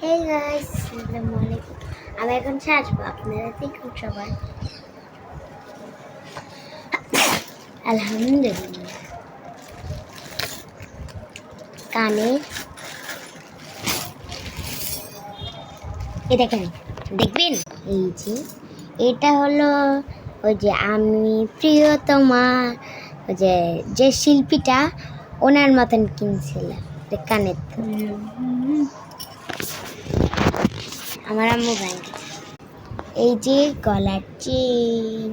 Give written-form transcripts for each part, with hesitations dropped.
Hey guys, আসসালামু আলাইকুম। আমি এখন সাজবো, আপনারা দেখুন সবাই। আলহামদুলিল্লাহ। কানে এটা কেন দেখবেন? এই যে এটা হলো ওই যে আমি প্রিয়তমা, ওই যে শিল্পীটা ওনার মতন কিনছিলাম কানের তো। আমার আম্মু ব্যাংকে। এই যে গলার চেন,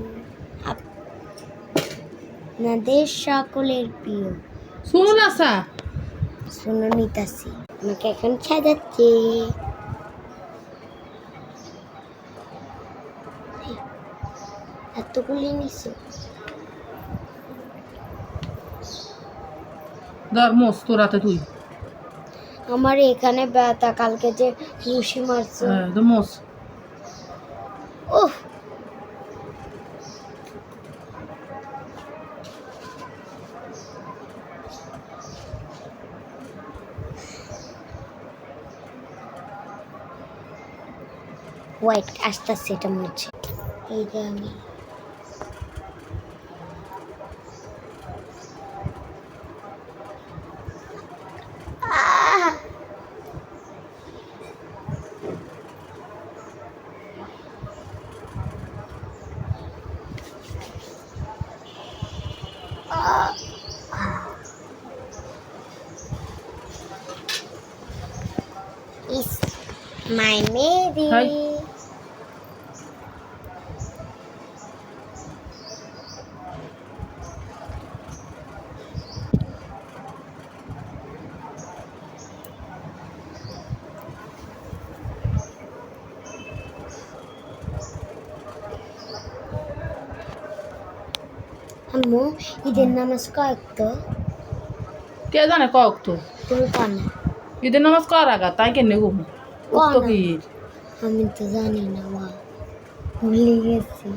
আপনাদের সকলের প্রিয় শুনো না সা শুনো নিতাছি। আমাকে এখন সাজাচ্ছে। এতগুলি নিছো? ধর মোস তোরাতে তুই আমার এখানে ব্যথা, কালকে যে ঘুষি মারছো। তো মোস ওহ, ওয়েট আসতেছে, এটা মুছে। এই যে আমি ইস মাই মেবি। হাই। আম্মু, ঈদের নামাজ কয়েক তো? কে জানে কক তো তুমি কানা? ঈদের নামাজ কর আগা তাই কেন গো তো কি আমি তো জানি না মা, ভুলে গেছি।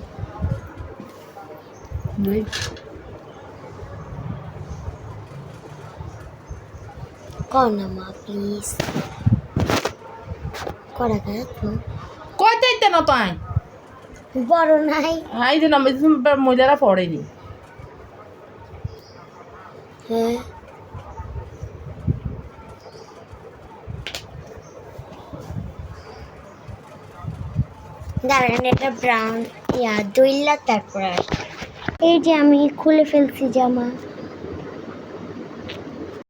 কনা মা প্লিজ, করা তো কই তাইতে না তাই বড় নাই। এই যে নামাজ মহিলারা পড়েনি। হ্যাঁ, দাঁড়ান, এটা ব্রাউন দইলা তারপর এই যে আমি খুলে ফেলছি জামা।